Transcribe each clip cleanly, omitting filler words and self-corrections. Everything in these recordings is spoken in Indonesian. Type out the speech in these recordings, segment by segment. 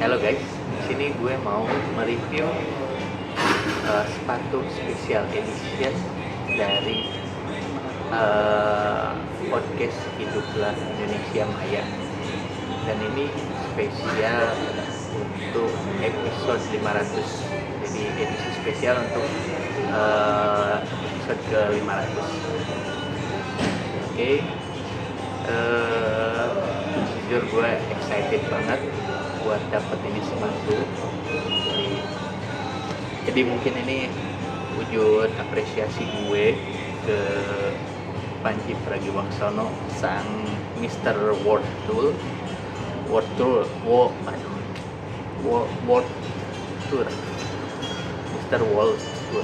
Halo guys, di sini gue mau mereview sepatu special edition dari podcast Hiduplah Indonesia Maya. Dan ini spesial untuk episode 500. Jadi edisi spesial untuk episode ke 500. Oke. Jujur gue excited banget buat dapet ini sepatu. Jadi mungkin ini wujud apresiasi gue ke Panji Pragiwaksono, sang Mr. World Tour Mr. World Tour.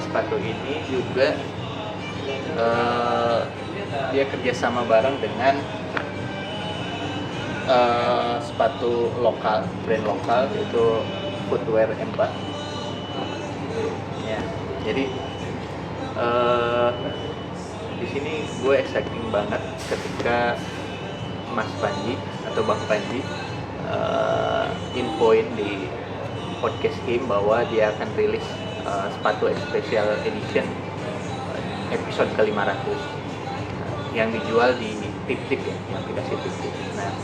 Sepatu ini juga dia kerjasama bareng dengan sepatu lokal, brand lokal, itu Footwear Empa. Ya, jadi di sini gue exciting banget ketika Mas Panji atau Bang Panji infoin di podcast him bahwa dia akan rilis sepatu special edition episode ke-500 yang dijual di Tip-Tip ya, yang aplikasi Tip-Tip. Nah,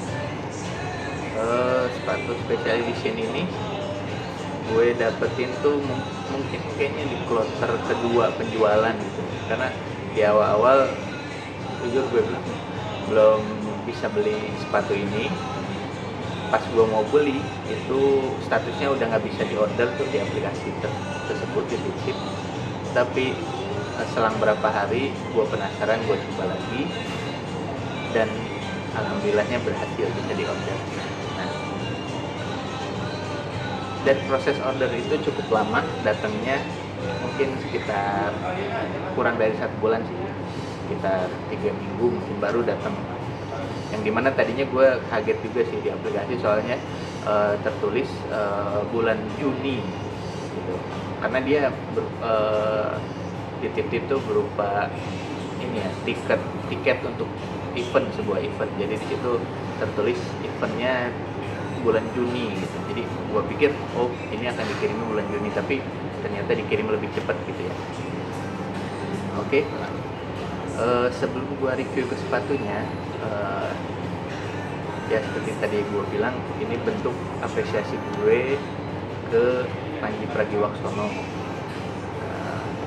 sepatu special edition ini gue dapetin tuh mungkin kayaknya di kloter kedua penjualan gitu, karena di awal-awal jujur gue belum bisa beli sepatu ini. Pas gue mau beli itu statusnya udah nggak bisa diorder tuh di aplikasi tersebut di Tip-Tip. Tapi selang berapa hari gue penasaran, gue coba lagi dan alhamdulillahnya berhasil bisa diorder. Nah, dan proses order itu cukup lama, datangnya mungkin sekitar kurang dari 1 bulan sih, sekitar 3 minggu mungkin baru datang. Yang dimana tadinya gue kaget juga sih di aplikasi, soalnya tertulis bulan Juni gitu. Karena dia di Tip-Tip itu berupa ini ya, tiket untuk sebuah event. Jadi di situ tertulis eventnya bulan Juni gitu. Jadi gue pikir ini akan dikirim bulan Juni, tapi ternyata dikirim lebih cepat gitu ya. Oke. Sebelum gue review ke sepatunya, ya seperti tadi gue bilang, ini bentuk apresiasi gue ke Panji Pragiwaksono.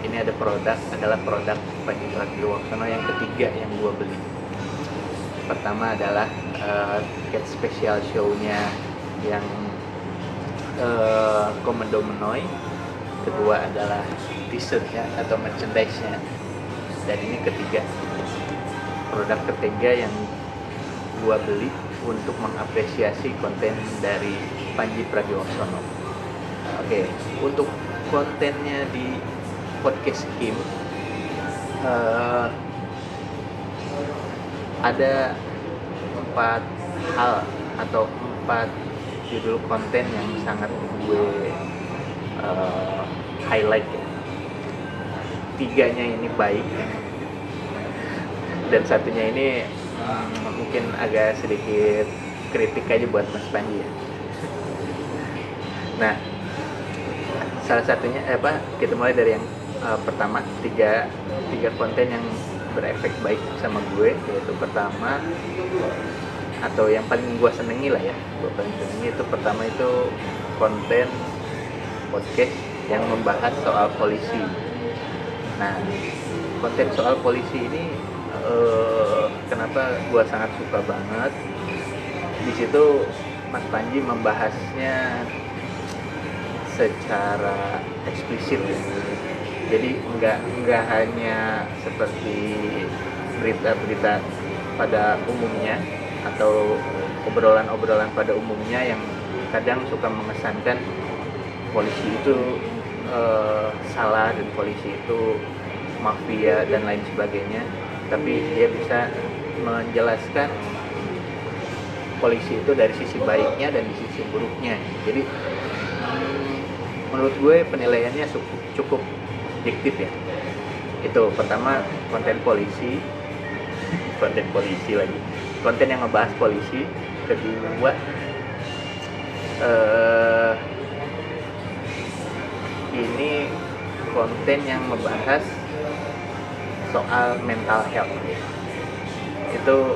Ini adalah produk Panji Pragiwaksono yang ketiga yang gue beli. Pertama adalah tiket special show-nya yang Komando Menoy. Kedua adalah t-shirt-nya atau merchandise-nya. Dan ini produk ketiga yang gua beli untuk mengapresiasi konten dari Panji Pragiwaksono. Oke, untuk kontennya di podcast Kim ada 4 hal atau 4 judul konten yang sangat gue highlight ya. 3-nya ini baik dan 1-nya ini mungkin agak sedikit kritik aja buat Mas Panji ya. Nah, salah satunya kita mulai dari yang pertama, tiga konten yang berefek baik sama gue, yaitu pertama, atau yang paling gue senengi lah ya, itu pertama itu konten podcast yang membahas soal polisi. Nah, konten soal polisi ini kenapa gue sangat suka banget. Di situ Mas Panji membahasnya secara eksplisit ya. Jadi nggak hanya seperti berita-berita pada umumnya atau obrolan-obrolan pada umumnya yang kadang suka mengesankan polisi itu salah dan polisi itu mafia dan lain sebagainya, tapi dia bisa menjelaskan polisi itu dari sisi baiknya dan di sisi buruknya. Jadi menurut gue penilaiannya cukup objektif ya. Itu pertama, konten polisi lagi, konten yang ngebahas polisi. Kedua, ini konten yang membahas soal mental health. Itu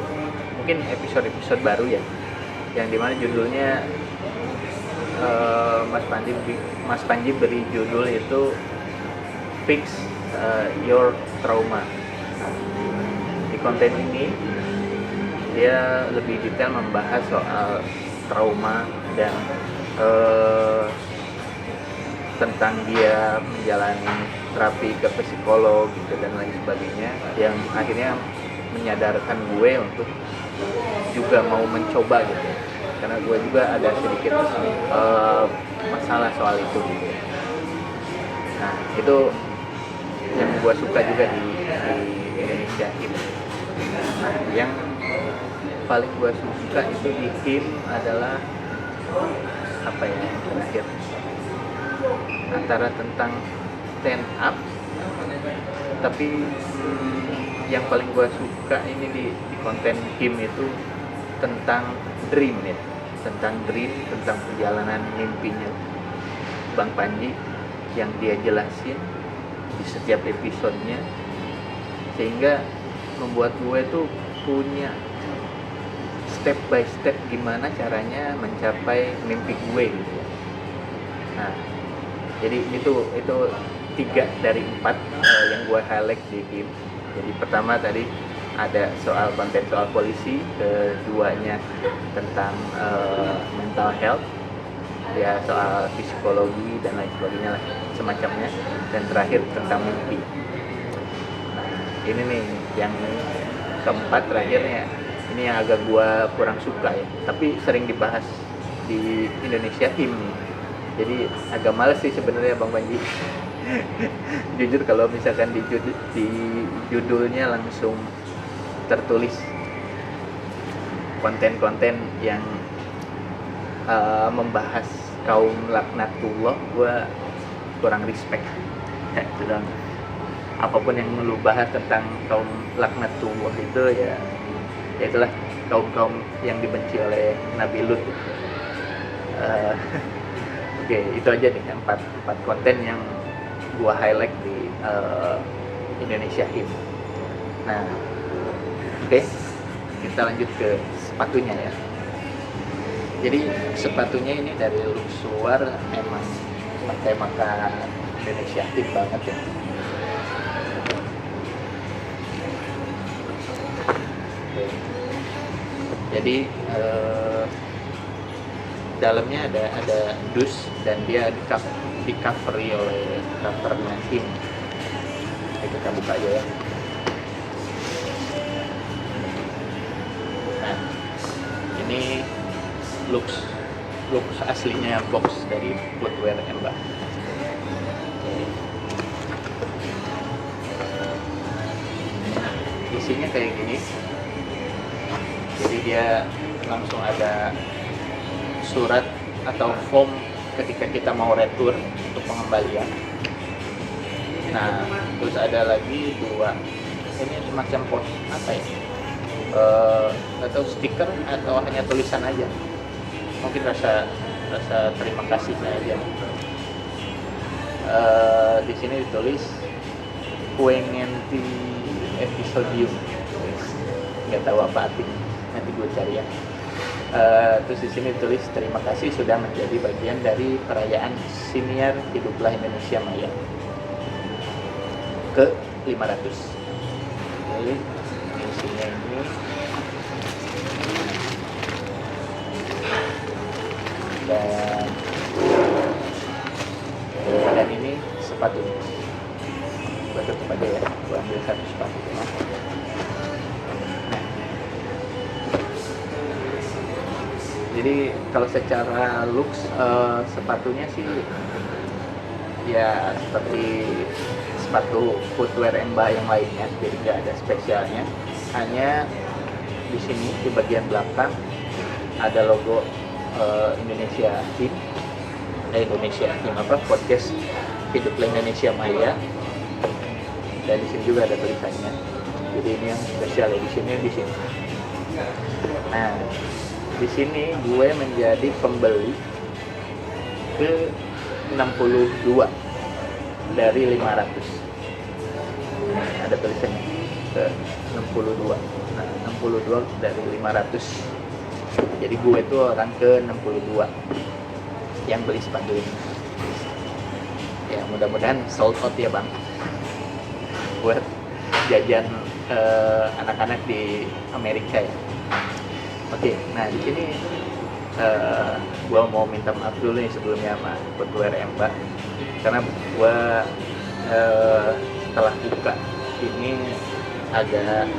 mungkin episode baru ya, yang dimana judulnya Mas Panji beri judul itu Fix Your Trauma. Di konten ini dia lebih detail membahas soal trauma dan tentang dia menjalani terapi ke psikolog gitu dan lain sebagainya, yang akhirnya menyadarkan gue untuk juga mau mencoba gitu, karena gue juga ada sedikit masalah soal itu gitu. Nah itu yang gue suka juga di Indonesia ini. Nah yang paling gue suka itu di HIM adalah apa ya, yang terakhir, antara tentang stand up, tapi yang paling gue suka ini di konten HIM itu tentang dream ya, tentang perjalanan mimpinya Bang Panji yang dia jelasin di setiap episodenya, sehingga membuat gue tuh punya step by step gimana caranya mencapai mimpi gue gitu ya. Nah jadi itu 3 dari 4 yang gue highlight di HIM. Jadi pertama tadi ada konten soal polisi, keduanya tentang mental health ya, soal psikologi dan lain sebagainya lah, semacamnya, dan terakhir tentang mimpi. Nah ini nih yang keempat terakhirnya, ini yang agak gua kurang suka ya, tapi sering dibahas di Indonesia HIM nih, jadi agak males sih sebenarnya Bang Panji. Jujur kalau misalkan di judulnya langsung tertulis konten-konten yang membahas kaum laknatullah, gue kurang respect. Dan apapun yang lu bahas tentang kaum laknatullah itu ya itulah kaum yang dibenci oleh Nabi Lut. Oke, itu aja nih 4 konten yang gue highlight di Indonesia HIM. Nah oke, kita lanjut ke sepatunya ya. Jadi sepatunya ini dari Luxuar, memang maka Indonesia HIM banget ya. Oke. Jadi dalamnya ada dus dan dia di covery oleh covernya HIM. Kita buka aja ya. Nah ini looks aslinya box dari Footwear Emba. Isinya kayak gini, jadi dia langsung ada surat atau form ketika kita mau retur untuk pengembalian. Nah terus ada lagi 2, ini semacam post apa ya, atau stiker atau hanya tulisan aja, mungkin rasa terima kasih aja. Di sini ditulis Kuengenti episodium, nggak tahu apa artinya, nanti gue cari ya. Terus di sini tulis terima kasih sudah menjadi bagian dari perayaan Siniar Hiduplah Indonesia Maya ke 500. Jadi isinya ini dan ini sepatu. Gue tutup aja ya, gue ambil 1 sepatu. Jadi kalau secara looks sepatunya sih ya seperti sepatu footwear Emba yang lainnya, jadi nggak ada spesialnya. Hanya di sini di bagian belakang ada logo Indonesia Team podcast Hiduplah Indonesia Maya, dan di sini juga ada tulisannya. Jadi ini yang special editionnya di sini. Nah, di sini gue menjadi pembeli ke 62 dari 500. Ada tulisannya ke 62. Nah, 62 dari 500. Jadi gue itu orang ke 62 yang beli sepatu ini. Ya, mudah-mudahan sold out ya bang, buat jajan anak-anak di Amerika ya. Oke, nah di sini gue mau minta maaf dulu nih sebelumnya sama footwear Emba, karena gue setelah buka ini agak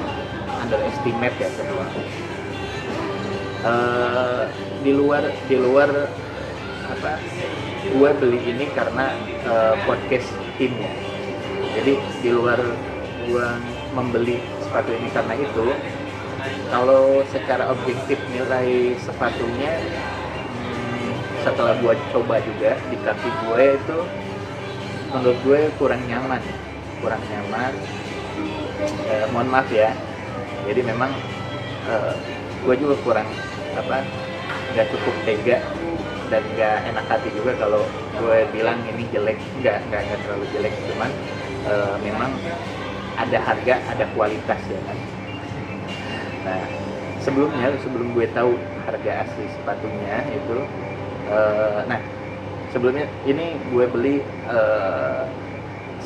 underestimate ya semua. Di luar apa, gue beli ini karena podcast timnya. Jadi di luar gue membeli sepatu ini karena itu, kalau secara objektif nilai sepatunya setelah gue coba juga di kaki gue itu menurut gue kurang nyaman. Mohon maaf ya, jadi memang gue juga kurang nggak cukup tega dan nggak enak hati juga kalau gue bilang ini jelek. Nggak terlalu jelek, cuman memang ada harga, ada kualitas ya kan. Nah, sebelum gue tahu harga asli sepatunya itu, sebelumnya ini gue beli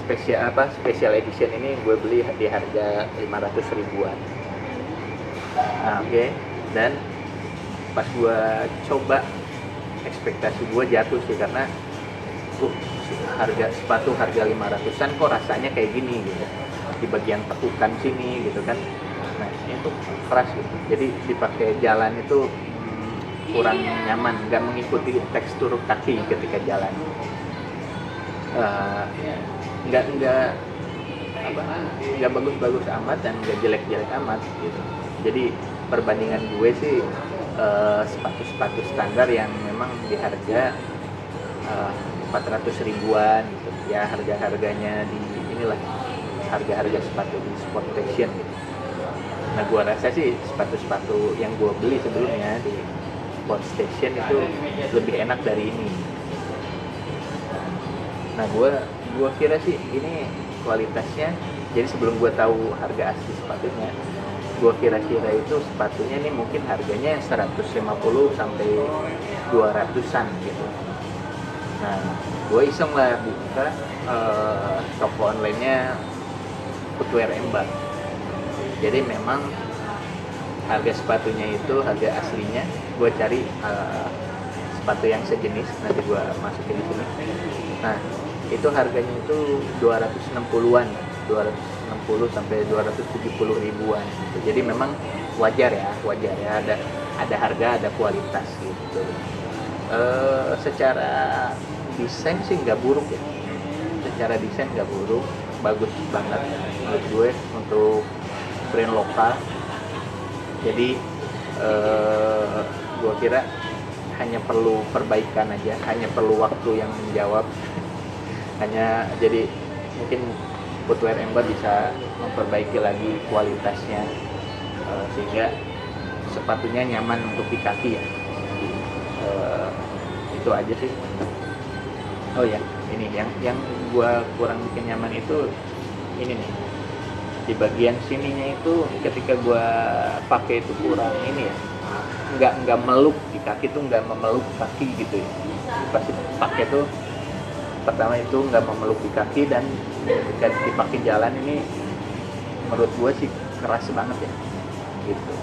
special edition ini gue beli di harga 500 ribuan. Nah, oke. Dan pas gue coba, ekspektasi gue jatuh sih, karena harga sepatu harga 500-an kok rasanya kayak gini gitu, di bagian tekukan sini gitu kan. Nah, itu keras gitu, jadi dipakai jalan itu kurang nyaman, nggak mengikuti tekstur kaki ketika jalan. Nggak bagus-bagus amat dan nggak jelek-jelek amat gitu. Jadi perbandingan gue sih sepatu-sepatu standar yang memang di harga 400 ribuan gitu ya, harga-harganya di inilah harga-harga sepatu di sport fashion gitu. Nah, gue rasa sih sepatu-sepatu yang gue beli sebelumnya di sport station itu lebih enak dari ini. Nah, gue kira sih ini kualitasnya. Jadi sebelum gue tahu harga asli sepatunya, gue kira-kira itu sepatunya ini mungkin harganya 150 sampai 200-an gitu. Nah, gue iseng lah buka toko online-nya footwear Emba. Jadi memang harga sepatunya itu, harga aslinya gue cari sepatu yang sejenis, nanti gue masukin di sini. Nah, itu harganya itu 260-an, 260 sampai 270 ribuan gitu. Jadi memang wajar ya ada harga, ada kualitas gitu. Secara desain sih nggak buruk ya, bagus banget menurut gue untuk brand lokal. Jadi gue kira hanya perlu perbaikan aja, hanya perlu waktu yang menjawab. Jadi mungkin footwear Emba bisa memperbaiki lagi kualitasnya sehingga sepatunya nyaman untuk di kaki ya. Itu aja sih. Oh ya, ini yang gua kurang bikin nyaman itu ini nih, di bagian sininya itu ketika gua pakai itu kurang ini ya, nggak meluk di kaki tuh, nggak memeluk kaki gitu ya. Pasti pakai tuh pertama itu nggak memeluk di kaki, dan ketika dipakai jalan ini menurut gua sih keras banget ya gitu.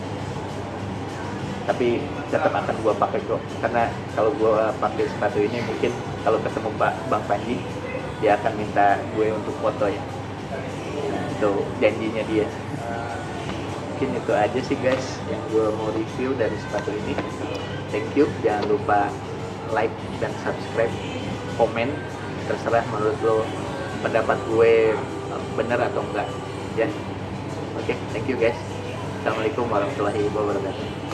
Tapi tetap akan gue pakai kok, karena kalau gue pakai sepatu ini mungkin kalau ketemu Bang Panji dia akan minta gue untuk foto ya. Nah, itu janjinya dia. Mungkin itu aja sih guys yang gue mau review dari sepatu ini. Thank you, jangan lupa like dan subscribe, komen, terserah menurut lo pendapat gue bener atau enggak ya. Oke, thank you guys. Assalamualaikum warahmatullahi wabarakatuh.